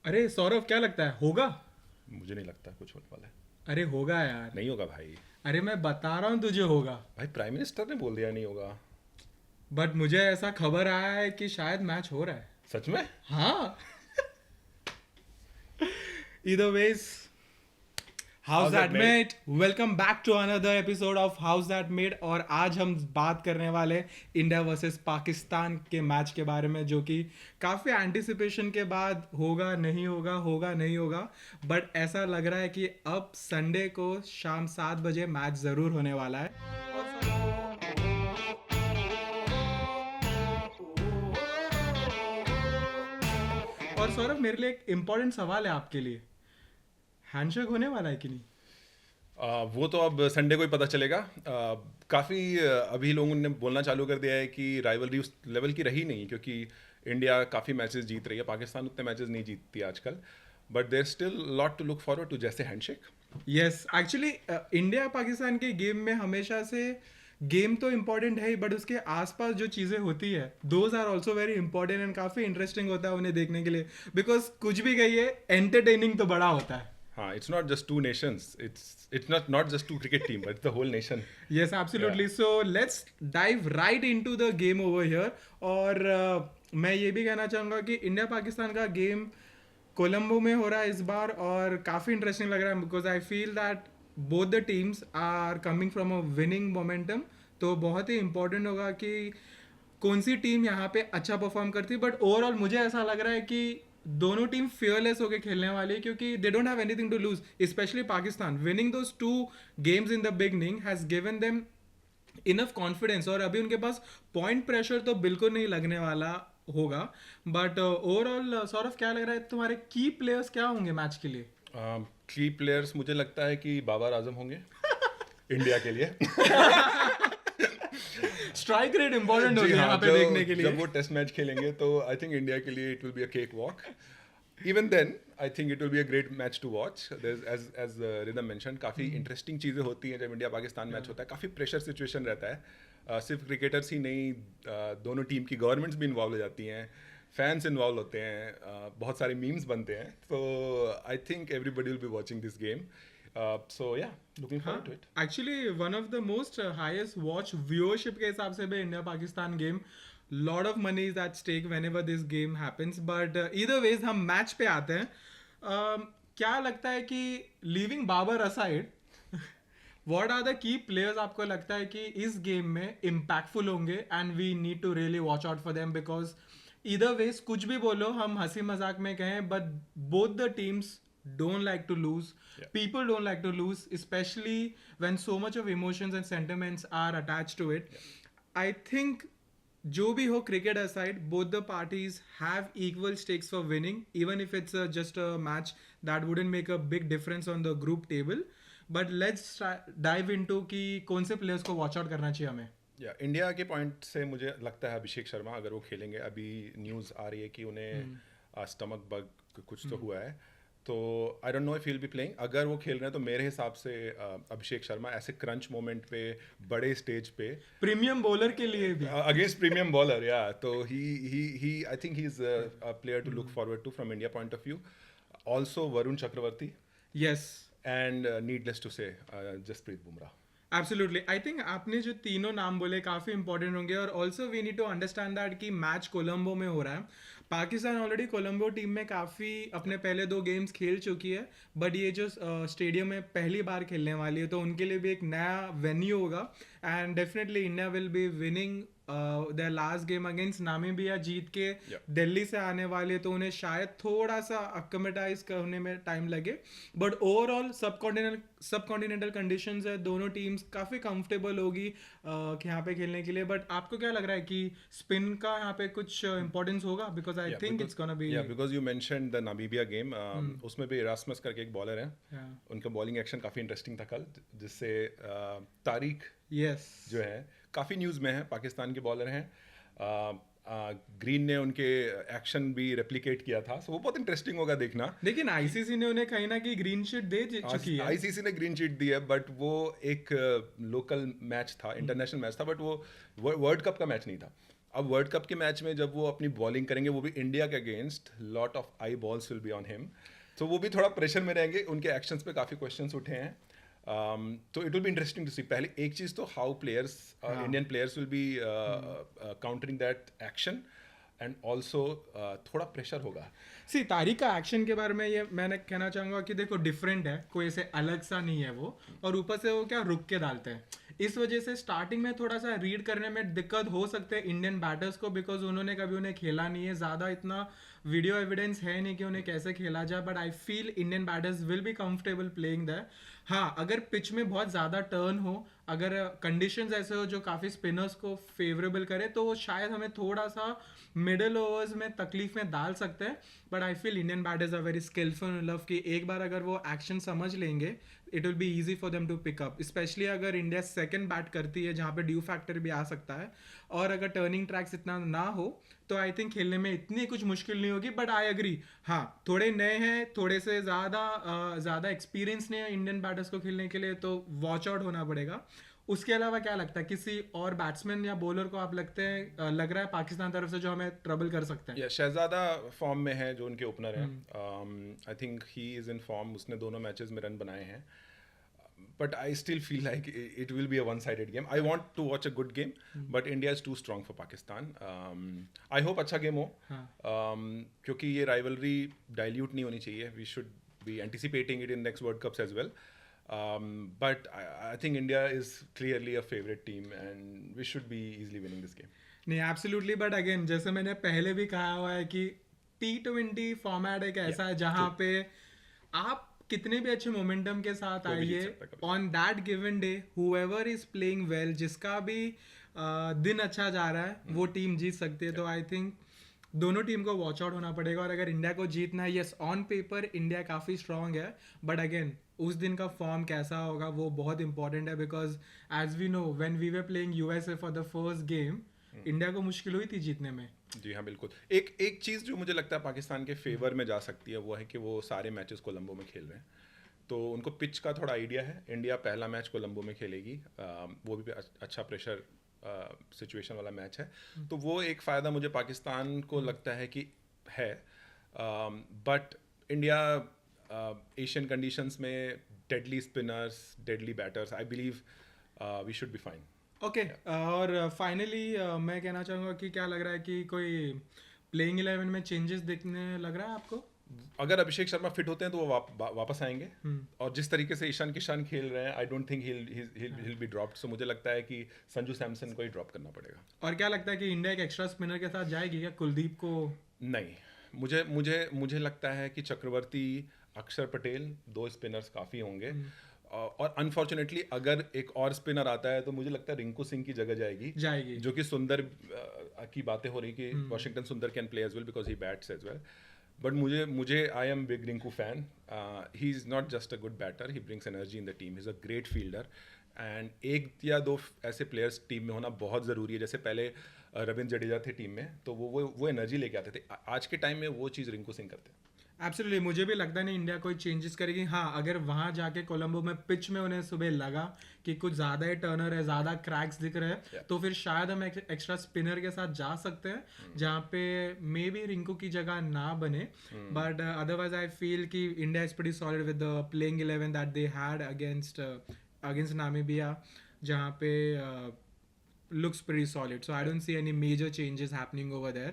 अरे सौरभ, क्या लगता है, होगा? मुझे नहीं लगता कुछ होने वाला है। अरे होगा यार। नहीं होगा भाई। अरे मैं बता रहा हूँ तुझे, होगा। भाई प्राइम मिनिस्टर ने बोल दिया नहीं होगा। बट मुझे ऐसा खबर आया है कि शायद मैच हो रहा है। सच में? हाँ। Either ways, How's How's that that mate? mate? Welcome back to another episode of How's that mate। और आज हम बात करने वाले इंडिया वर्सेस पाकिस्तान के मैच के बारे में, जो कि काफ़ी एंटिसिपेशन के बाद होगा नहीं होगा, होगा नहीं होगा। बट ऐसा लग रहा है कि अब संडे को शाम 7 बजे मैच ज़रूर होने वाला है। और सौरभ, मेरे लिए एक इम्पॉर्टेंट सवाल है आपके लिए। हैंडशेक होने वाला है कि नहीं? वो तो अब संडे को ही पता चलेगा। काफ़ी अभी लोगों ने बोलना चालू कर दिया है कि राइवलरी उस लेवल की रही नहीं, क्योंकि इंडिया काफ़ी मैचेस जीत रही है, पाकिस्तान उतने मैचेस नहीं जीतती आजकल। But there still lot to look forward to, जैसे handshake. Yes, actually India Pakistan के गेम में हमेशा से गेम तो इम्पोर्टेंट है ही, बट उसके आसपास जो चीज़ें होती है those are also very important and काफ़ी इंटरेस्टिंग होता है उन्हें देखने के लिए। बिकॉज कुछ भी कहिए, एंटरटेनिंग तो बड़ा होता है। हाँ, it's not just two nations, it's not just two cricket team, but it's the whole nation. Yes, absolutely. So let's dive right into the game over here. और मैं ये भी कहना चाहूँगा कि इंडिया पाकिस्तान का गेम कोलंबो में हो रहा है इस बार, और काफ़ी इंटरेस्टिंग लग रहा है because I feel that both the teams are coming from a winning momentum. तो बहुत ही इंपॉर्टेंट होगा कि कौन सी टीम यहाँ पे अच्छा परफॉर्म करती है। बट ओवरऑल मुझे ऐसा लग रहा है कि दोनों टीम फियरलेस होकर खेलने वाली है, क्योंकि they don't have anything to lose. Specially Pakistan winning those 2 games in the beginning has given them enough confidence, और अभी उनके पास पॉइंट प्रेशर तो बिल्कुल नहीं लगने वाला होगा। बट ओवरऑल सौरभ, क्या लग रहा है, तुम्हारे की प्लेयर्स क्या होंगे मैच के लिए? की प्लेयर्स मुझे लगता है कि बाबर आजम होंगे इंडिया के लिए। स्ट्राइक रेट इंपॉर्टेंट होगी जी यहाँ हाँ, पे देखने के लिए। जब वो टेस्ट मैच खेलेंगे तो आई थिंक इंडिया के लिए it will be a cake walk. Even then I think it will be a great match to watch. As Ridham mention, काफ़ी इंटरेस्टिंग चीज़ें होती हैं जब इंडिया पाकिस्तान मैच होता है। काफ़ी प्रेशर सिचुएशन रहता है। सिर्फ क्रिकेटर्स ही नहीं, दोनों टीम की गवर्नमेंट्स भी इन्वॉल्व हो जाती हैं, फैंस इन्वॉल्व होते हैं, बहुत सारे मीम्स बनते हैं। तो I think everybody will be watching this game. So ya, looking forward to it. Actually one of the most highest watch viewership के हिसाब से भी India Pakistan game, lot of money is at stake whenever this game happens. But इधर वेज हम match पे आते हैं। क्या लगता है कि leaving Babar aside, what are the key players आपको लगता है कि इस गेम में इम्पैक्टफुल होंगे and we need to really watch out for them? Because इधर वेज कुछ भी बोलो, हम हंसी मजाक में कहें, but both the teams don't like to lose. Yeah. People don't like to lose, especially when so much of emotions and sentiments are attached to it. I think जो भी हो, cricket aside, both the parties have equal stakes for winning, even if it's just a match that wouldn't make a big difference on the group table. But let's dive into कि कौन से players को watch out करना चाहिए हमें। या India के point से मुझे लगता है अभिषेक शर्मा, अगर वो खेलेंगे, अभी न्यूज़ आ रही है कि उन्हें स्टमक बग कुछ तो हुआ है, तो I don't know if he will be playing. अगर वो खेल रहे हैं तो मेरे हिसाब से अभिषेक शर्मा ऐसे क्रंच मोमेंट पे, बड़े स्टेज पे, प्रीमियम बॉलर के लिए भी अगेंस्ट प्रीमियम बॉलर, या तो ही I think he is a player to look forward to from India point of view. Also Varun Chakravarthy, yes, and needless to say Jasprit Bumrah. Absolutely. I think आपने जो तीनों नाम बोले काफ़ी इंपॉर्टेंट होंगे, और also we need to understand that कि match Colombo में हो रहा है। पाकिस्तान ऑलरेडी कोलंबो टीम में काफ़ी अपने पहले 2 गेम्स खेल चुकी है, बट ये जो स्टेडियम में पहली बार खेलने वाली है, तो उनके लिए भी एक नया वेन्यू होगा। And definitely India will be winning the last game against Namibia, जीत के दिल्ली से आने वाले, तो उन्हें शायद थोड़ा सा अक्मेटाइज करने में टाइम लगे। बट ओवरऑल सब कॉन्टिनेंटल कंडीशंस है, दोनों टीम्स काफ़ी कंफर्टेबल होगी यहाँ पे खेलने के लिए। बट आपको क्या लग रहा है कि स्पिन का यहाँ पे कुछ इंपॉर्टेंस होगा? Because I think it's gonna be, because you mentioned the Namibia game, उसमें भी इरास्मस करके एक बॉलर है। Yeah. उनका बॉलिंग एक्शन काफ़ी इंटरेस्टिंग था कल, जिससे तारिक यस, जो है काफ़ी न्यूज़ में है, पाकिस्तान के बॉलर हैं। ग्रीन ने उनके एक्शन भी रेप्लिकेट किया था, सो वो बहुत इंटरेस्टिंग होगा देखना। लेकिन आईसीसी ने उन्हें कहीं ना कहीं ग्रीन शीट दे चुकी है। आईसीसी ने ग्रीन शीट दी है, बट वो एक लोकल मैच था, इंटरनेशनल मैच था, बट वो वर्ल्ड कप का मैच नहीं था। अब वर्ल्ड कप के मैच में जब वो अपनी बॉलिंग करेंगे, वो भी इंडिया के against, lot of I balls will be on him, तो वो भी थोड़ा प्रेशर में रहेंगे. उनके एक्शंस पे काफ़ी क्वेश्चंस उठे हैं. तो it will be interesting to see. पहले एक चीज़ तो how players, Indian players will be countering that action, and also थोड़ा प्रेशर होगा. सी तारिक का एक्शन के बारे में ये मैंने कहना चाहूँगा कि देखो डिफरेंट है, कोई ऐसे अलग सा नहीं है वो, और ऊपर से वो क्या रुक के डालते हैं. इस वजह से स्टार्टिंग में थोड़ा सा रीड करने में दिक्कत हो सकते हैं इंडियन बैटर्स को, बिकॉज उन्होंने कभी उन्हें खेला नहीं है, ज़्यादा इतना वीडियो एविडेंस है नहीं कि उन्हें कैसे खेला जाए. But I feel Indian batters will be comfortable playing that. हाँ, अगर पिच में बहुत ज़्यादा टर्न हो, अगर कंडीशंस ऐसे हो जो काफ़ी स्पिनर्स को फेवरेबल करे, तो वो शायद हमें थोड़ा सा मिडल ओवर्स में तकलीफ में डाल सकते हैं. But I feel Indian batters are very skilful enough कि एक बार अगर वो एक्शन समझ लेंगे, it will be easy for them to pick up. Specially अगर इंडिया सेकंड बैट करती है जहाँ पे ड्यू फैक्टर भी आ सकता है, और अगर टर्निंग ट्रैक्स इतना ना हो, तो आई थिंक खेलने में इतनी कुछ मुश्किल नहीं होगी. बट आई एग्री, हाँ थोड़े नए हैं, थोड़े से ज़्यादा एक्सपीरियंस नहीं है इंडियन बैटर्स को खेलने के लिए, तो वॉच आउट होना पड़ेगा. उसके अलावा क्या लगता है, किसी और बैट्समैन या बॉलर को आप लग रहा है पाकिस्तान तरफ से जो हमें ट्रबल कर सकते हैं? शहजादा फॉर्म में है जो उनके ओपनर हैं. आई think he is in form. उसने दोनों मैचेस में रन बनाए हैं. But I still feel like it will be a one-sided game. I want to watch a good game, but India is too strong for Pakistan. I hope अच्छा game हो, क्योंकि ये rivalry dilute नहीं होनी चाहिए. We should be anticipating it in next World Cups as well. But I think India is clearly a favorite team, and we should be easily winning this game. नहीं, absolutely. But again जैसे मैंने पहले भी कहा हुआ है कि T20 format एक ऐसा है जहाँ पे आप कितने भी अच्छे मोमेंटम के साथ आइए, on that given day whoever is playing well, जिसका भी दिन अच्छा जा रहा है, वो टीम जीत सकती है. तो आई थिंक दोनों टीम को वॉच आउट होना पड़ेगा. और अगर इंडिया को जीतना है, यस ऑन पेपर इंडिया काफ़ी स्ट्रांग है, बट अगेन उस दिन का फॉर्म कैसा होगा वो बहुत इंपॉर्टेंट है. Because as we know when we were playing USA for the first game, India को मुश्किल हुई थी जीतने में. जी हाँ, बिल्कुल. एक चीज़ जो मुझे लगता है पाकिस्तान के फेवर में जा सकती है, वो है कि वो सारे मैचेस कोलंबो में खेल रहे हैं, तो उनको पिच का थोड़ा आइडिया है. इंडिया पहला मैच कोलंबो में खेलेगी, वो भी अच्छा प्रेशर सिचुएशन वाला मैच है, तो वो एक फ़ायदा मुझे पाकिस्तान को लगता है कि है. बट इंडिया एशियन कंडीशंस में deadly spinners, deadly batters, I believe we should be fine. Okay, और फाइनली मैं कहना चाहूँगा कि क्या लग रहा है कि कोई प्लेइंग 11 में चेंजेस देखने लग रहा है आपको? अगर अभिषेक शर्मा फिट होते हैं तो वो वापस आएंगे, और जिस तरीके से ईशान किशान खेल रहे हैं, I don't think he'll be dropped. सो मुझे लगता है कि संजू सैमसन को ही ड्रॉप करना पड़ेगा. और क्या लगता है कि इंडिया एक एक्स्ट्रा स्पिनर के साथ जाएगी क्या, कुलदीप को? नहीं, मुझे लगता है कि चक्रवर्ती, अक्षर पटेल, 2 स्पिनर्स काफ़ी होंगे. और अनफॉर्चुनेटली अगर एक और स्पिनर आता है तो मुझे लगता है रिंकू सिंह की जगह जाएगी, जो कि सुंदर की बातें हो रही कि Washington Sundar can play as well because he bats as well. But मुझे I am big Rinku fan. He is not just a good batter, he brings energy in the team. He is a great fielder, and 1 या 2 ऐसे players team में होना बहुत ज़रूरी है. जैसे पहले रविंद्र जडेजा थे टीम में, तो वो एनर्जी लेके आते थे. आज के टाइम में वो चीज़ रिंकू सिंह करते हैं. एब्सोल्युटली, मुझे भी लगता नहीं इंडिया कोई चेंजेस करेगी. हाँ, अगर वहाँ जाके कोलंबो में पिच में उन्हें सुबह लगा कि कुछ ज़्यादा ही टर्नर है, ज़्यादा क्रैक्स दिख रहे हैं, तो फिर शायद हम एक्स्ट्रा स्पिनर के साथ जा सकते हैं, जहाँ पे मे बी रिंकू की जगह ना बने. बट अदरवाइज आई फील कि India is pretty solid with the playing 11 that they had against Namibia, जहाँ पे looks pretty solid. So I don't see any major changes happening over there.